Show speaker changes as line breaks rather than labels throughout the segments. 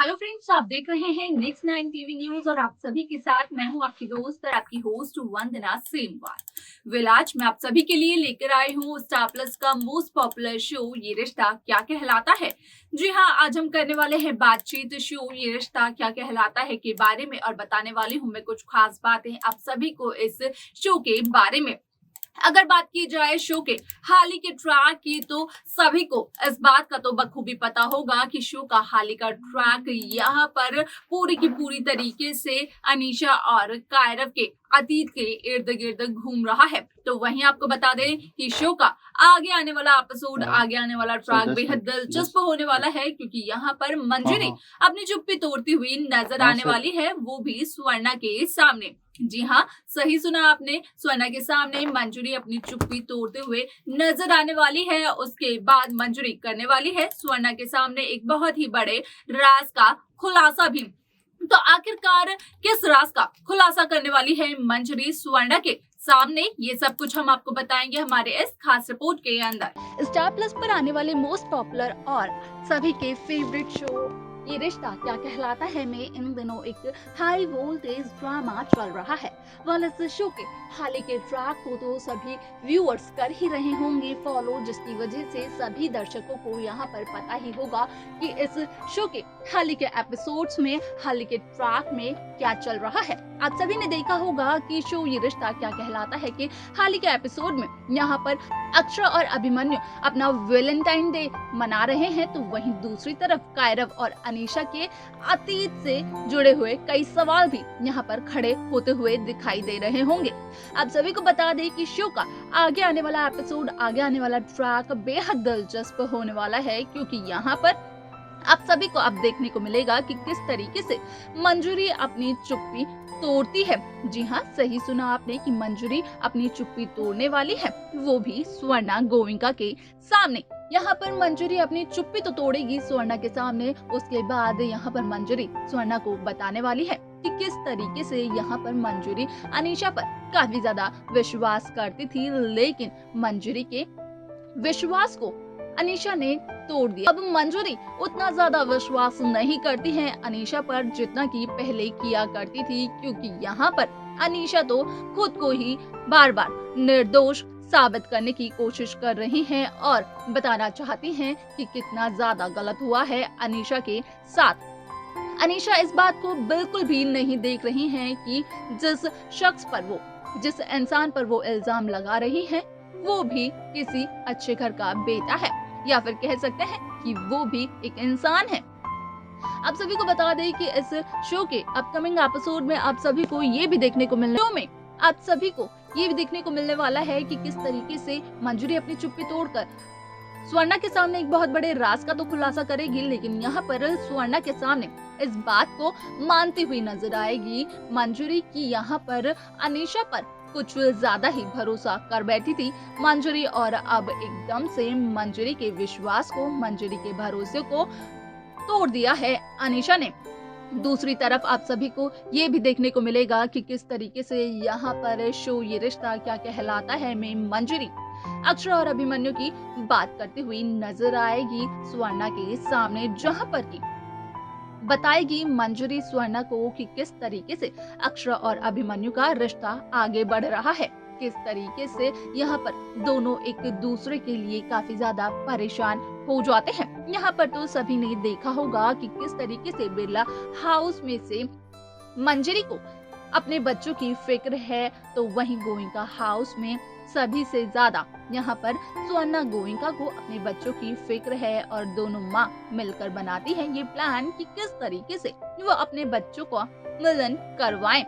Hello friends, आप देख रहे हैं नेक्स्ट 9 टीवी न्यूज और आप सभी के साथ मैं हूं आपकी दोस्त और आपकी होस्ट वंदना सेमवाल। आज मैं आप सभी के लिए लेकर आई हूं स्टार प्लस का मोस्ट पॉपुलर शो ये रिश्ता क्या कहलाता है। जी हां, आज हम करने वाले हैं बातचीत शो ये रिश्ता क्या कहलाता है के बारे में और बताने वाली हूं मैं कुछ खास बातें आप सभी को इस शो के बारे में। अगर बात की जाए शो के हाल ही के ट्रैक की तो सभी को इस बात का तो बखूबी पता होगा कि शो का हाल ही का ट्रैक यहाँ पर पूरी की पूरी तरीके से अनीशा और कायरव के अतीत के इर्द गिर्द घूम रहा है। तो वहीं आपको बता दें कि शो का आगे आने वाला एपिसोड आगे आने वाला ट्रैक बेहद दिलचस्प होने वाला है, क्योंकि यहाँ पर मंजरी अपनी चुप्पी तोड़ती हुई नजर आने वाली है, वो भी स्वर्णा के सामने। जी हाँ, सही सुना आपने, स्वर्णा के सामने मंजूरी अपनी चुप्पी तोड़ते हुए नजर आने वाली है। उसके बाद मंजूरी करने वाली है स्वर्णा के सामने एक बहुत ही बड़े राज का खुलासा भी। तो आखिरकार किस राज का खुलासा करने वाली है मंजरी स्वर्णा के सामने, ये सब कुछ हम आपको बताएंगे हमारे इस खास रिपोर्ट के अंदर।
स्टार प्लस पर आने वाले मोस्ट पॉपुलर और सभी के फेवरेट शो ये रिश्ता क्या कहलाता है में इन दिनों एक हाई वोल्टेज ड्रामा चल रहा है। इस शो के हाल ही के ट्रैक को तो सभी व्यूअर्स कर ही रहे होंगे फॉलो, जिसकी वजह से सभी दर्शकों को यहाँ पर पता ही होगा कि इस शो के हाल ही के एपिसोड्स में हाल ही के ट्रैक में क्या चल रहा है। आप सभी ने देखा होगा कि शो ये रिश्ता क्या कहलाता है कि हाल ही के एपिसोड में यहाँ पर अक्षरा और अभिमन्यु अपना वैलेंटाइन डे मना रहे हैं, तो वहीं दूसरी तरफ कायरव और अनीशा के अतीत से जुड़े हुए कई सवाल भी यहाँ पर खड़े होते हुए दिखाई दे रहे होंगे। आप सभी को बता दें कि शो का आगे आने वाला एपिसोड आगे आने वाला ट्रैक बेहद दिलचस्प होने वाला है, क्योंकि यहाँ पर आप सभी को अब देखने को मिलेगा कि किस तरीके से मंजूरी अपनी चुप्पी तोड़ती है। जी हाँ, सही सुना आपने कि मंजूरी अपनी चुप्पी तोड़ने वाली है, वो भी स्वर्णा गोविंका के सामने। यहाँ पर मंजूरी अपनी चुप्पी तो तोड़ेगी स्वर्णा के सामने, उसके बाद यहाँ पर मंजूरी स्वर्णा को बताने वाली है कि किस तरीके से यहाँ पर मंजूरी अनीशा पर काफी ज्यादा विश्वास करती थी, लेकिन मंजूरी के विश्वास को अनीशा ने तोड़ दिया। अब मंजूरी उतना ज्यादा विश्वास नहीं करती है अनीशा पर जितना कि पहले किया करती थी, क्योंकि यहाँ पर अनीशा तो खुद को ही बार बार निर्दोष साबित करने की कोशिश कर रही हैं और बताना चाहती हैं कि कितना ज्यादा गलत हुआ है अनीशा के साथ। अनीशा इस बात को बिल्कुल भी नहीं देख रही हैं कि जिस शख्स पर जिस इंसान पर वो इल्जाम लगा रही हैं वो भी किसी अच्छे घर का बेटा है, या फिर कह सकते हैं कि वो भी एक इंसान है। आप सभी को बता दें कि इस शो के अपकमिंग एपिसोड में आप सभी को ये भी देखने को मिलने वाला है कि किस तरीके से मंजूरी अपनी चुप्पी तोड़कर स्वर्णा के सामने एक बहुत बड़े राज का तो खुलासा करेगी, लेकिन यहाँ पर स्वर्णा के सामने इस बात को मानती हुई नजर आएगी मंजूरी की यहाँ पर अनीशा पर कुछ ज्यादा ही भरोसा कर बैठी थी मंजूरी, और अब एकदम से मंजूरी के विश्वास को, मंजूरी के भरोसे को तोड़ दिया है अनीशा ने। दूसरी तरफ आप सभी को ये भी देखने को मिलेगा कि किस तरीके से यहाँ पर शो ये रिश्ता क्या कहलाता है में मंजूरी अक्षरा और अभिमन्यु की बात करती हुई नजर आएगी स्वर्णा के सामने, जहाँ पर की बताएगी मंजूरी स्वर्णा को कि किस तरीके से अक्षरा और अभिमन्यु का रिश्ता आगे बढ़ रहा है, किस तरीके से यहाँ पर दोनों एक दूसरे के लिए काफी ज्यादा परेशान हो जाते हैं। यहाँ पर तो सभी ने देखा होगा कि किस तरीके से बिरला हाउस में से मंजरी को अपने बच्चों की फिक्र है, तो वहीं गोविंका हाउस में सभी से ज्यादा यहाँ पर स्वर्णा गोविंका को अपने बच्चों की फिक्र है, और दोनों माँ मिलकर बनाती हैं ये प्लान कि किस तरीके से वो अपने बच्चों को मिलन करवाएं।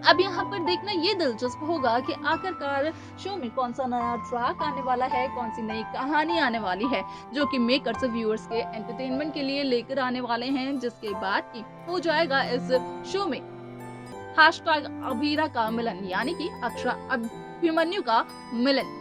अब यहाँ पर देखना ये दिलचस्प होगा कि आखिरकार शो में कौन सा नया ट्रैक आने वाला है, कौन सी नई कहानी आने वाली है, जो कि मेकर्स व्यूअर्स के एंटरटेनमेंट के लिए लेकर आने वाले हैं, जिसके बाद की हो जाएगा इस शो में हैशटैग अभीरा का मिलन, यानी कि अक्षरा अभिमन्यु का मिलन।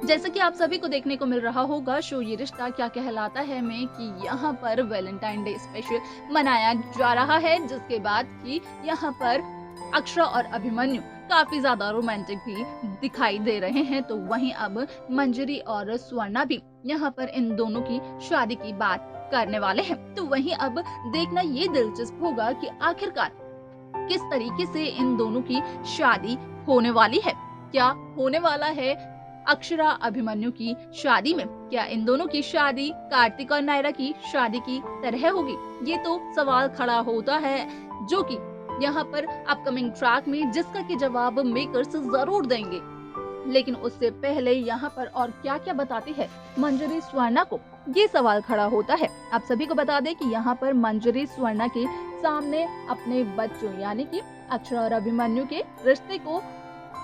जैसा कि आप सभी को देखने को मिल रहा होगा शो ये रिश्ता क्या कहलाता है में कि यहाँ पर वैलेंटाइन डे स्पेशल मनाया जा रहा है, जिसके बाद कि यहाँ पर अक्षरा और अभिमन्यु काफी ज्यादा रोमांटिक भी दिखाई दे रहे हैं। तो वहीं अब मंजरी और स्वर्णा भी यहाँ पर इन दोनों की शादी की बात करने वाले हैं। तो वहीं अब देखना ये दिलचस्प होगा कि आखिरकार किस तरीके से इन दोनों की शादी होने वाली है। क्या होने वाला है अक्षरा अभिमन्यु की शादी में? क्या इन दोनों की शादी कार्तिक और नायरा की शादी की तरह होगी? ये तो सवाल खड़ा होता है, जो कि यहाँ पर अपकमिंग ट्रैक में जिसका कि जवाब मेकर्स जरूर देंगे। लेकिन उससे पहले यहाँ पर और क्या क्या बताती है मंजरी स्वर्णा को, ये सवाल खड़ा होता है। आप सभी को बता दें कि यहाँ पर मंजरी स्वर्णा के सामने अपने बच्चों यानी कि अक्षरा और अभिमन्यु के रिश्ते को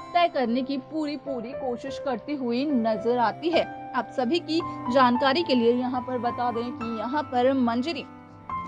तय करने की पूरी कोशिश करती हुई नजर आती है। आप सभी की जानकारी के लिए यहाँ पर बता दें कि यहाँ पर मंजरी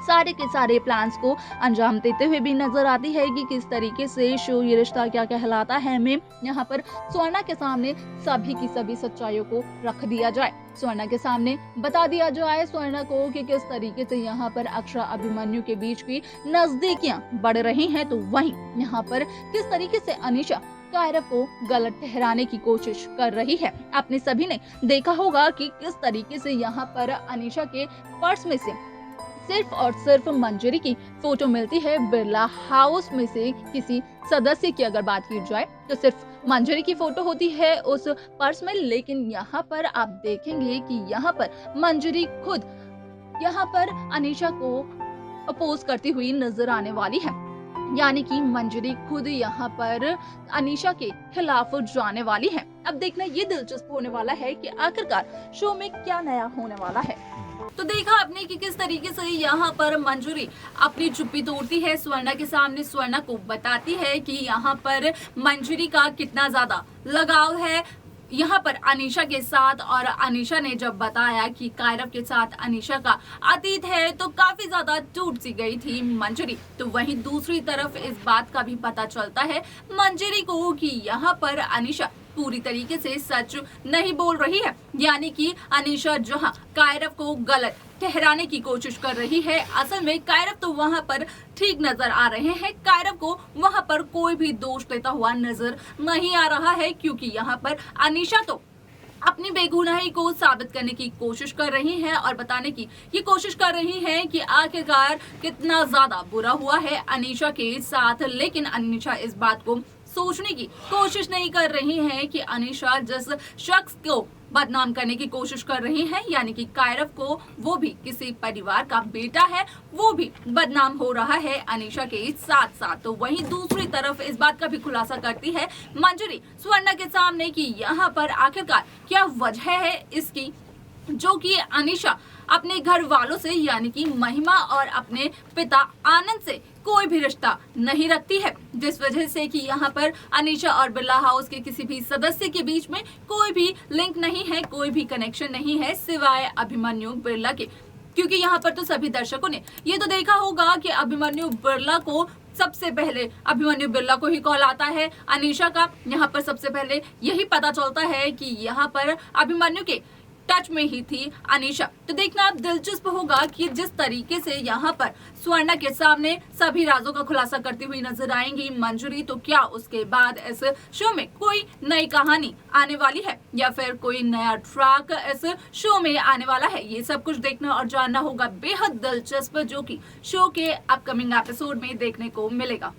सारे के सारे प्लान्स को अंजाम देते हुए भी नजर आती है कि किस तरीके से शो ये रिश्ता क्या कहलाता है में यहाँ पर स्वर्णा के सामने सभी की सभी सच्चाइयों को रख दिया जाए। स्वर्णा के सामने बता दिया जाए स्वर्णा को कि किस तरीके से यहाँ पर अक्षरा अभिमन्यु के बीच की नजदीकियां बढ़ रही हैं, तो वहीं यहाँ पर किस तरीके से अनीशा कायरव को गलत ठहराने की कोशिश कर रही है। आपने सभी ने देखा होगा कि किस तरीके से यहाँ पर अनीशा के पर्स में से सिर्फ और सिर्फ मंजरी की फोटो मिलती है। बिरला हाउस में से किसी सदस्य की अगर बात की जाए तो सिर्फ मंजरी की फोटो होती है उस पर्स में, लेकिन यहाँ पर आप देखेंगे कि यहाँ पर मंजरी खुद यहाँ पर अनीशा को अपोज करती हुई नजर आने वाली है, यानी कि मंजरी खुद यहाँ पर अनीशा के खिलाफ जाने वाली है। अब देखना ये दिलचस्प होने वाला है कि आखिरकार शो में क्या नया होने वाला है।
तो देखा आपने कि किस तरीके से यहाँ पर मंजरी अपनी चुप्पी तोड़ती है, स्वर्णा के सामने स्वर्णा को बताती है कि यहाँ पर मंजरी का कितना ज्यादा लगाव है यहाँ पर अनीशा के साथ। और अनीशा ने जब बताया कि कायरव के साथ अनीशा का अतीत है तो काफी ज्यादा टूट सी गई थी मंजरी। तो वहीं दूसरी तरफ इस बात का भी पता चलता है मंजरी को कि यहाँ पर अनीशा पूरी तरीके से सच नहीं बोल रही है, यानी कि अनीशा जहां कायरव को गलत ठहराने की कोशिश कर रही है, असल में कायरव तो वहां पर ठीक नजर आ रहे हैं। कायरव को वहां पर कोई भी दोष देता हुआ नजर नहीं आ रहा है, क्योंकि यहाँ पर अनीशा तो अपनी बेगुनाही को साबित करने की कोशिश कर रही है और बताने की ये कोशिश कर रही है कि आखिरकार कितना ज्यादा बुरा हुआ है अनीशा के साथ। लेकिन अनीशा इस बात को सोचने की कोशिश नहीं कर रही है कि अनीशा जिस शख्स को बदनाम करने की कोशिश कर रही है, यानी कि कायरव को, वो भी किसी परिवार का बेटा है, वो भी बदनाम हो रहा है अनीशा के साथ साथ। तो वहीं दूसरी तरफ इस बात का भी खुलासा करती है मंजरी स्वर्णा के सामने कि यहाँ पर आखिरकार क्या वजह है इसकी, जो कि अनीशा अपने घर वालों से यानी कि महिमा और अपने पिता आनंद से कोई भी रिश्ता नहीं रखती है, जिस वजह से कि यहाँ पर अनीशा और बिरला हाउस के किसी भी सदस्य के बीच में कोई भी लिंक नहीं है, कोई भी कनेक्शन नहीं है सिवाय अभिमन्यु बिरला के। क्योंकि यहाँ पर तो सभी दर्शकों ने ये तो देखा होगा कि अभिमन्यु बिरला को सबसे पहले अभिमन्यु बिरला को ही कॉल आता है अनीशा का। यहाँ पर सबसे पहले यही पता चलता है कि यहाँ पर अभिमन्यु के टच में ही थी अनीशा। तो देखना अब दिलचस्प होगा कि जिस तरीके से यहाँ पर स्वर्णा के सामने सभी राजों का खुलासा करती हुई नजर आएंगी मंजरी, तो क्या उसके बाद इस शो में कोई नई कहानी आने वाली है या फिर कोई नया ट्रैक इस शो में आने वाला है, ये सब कुछ देखना और जानना होगा बेहद दिलचस्प, जो कि शो के अपकमिंग एपिसोड में देखने को मिलेगा।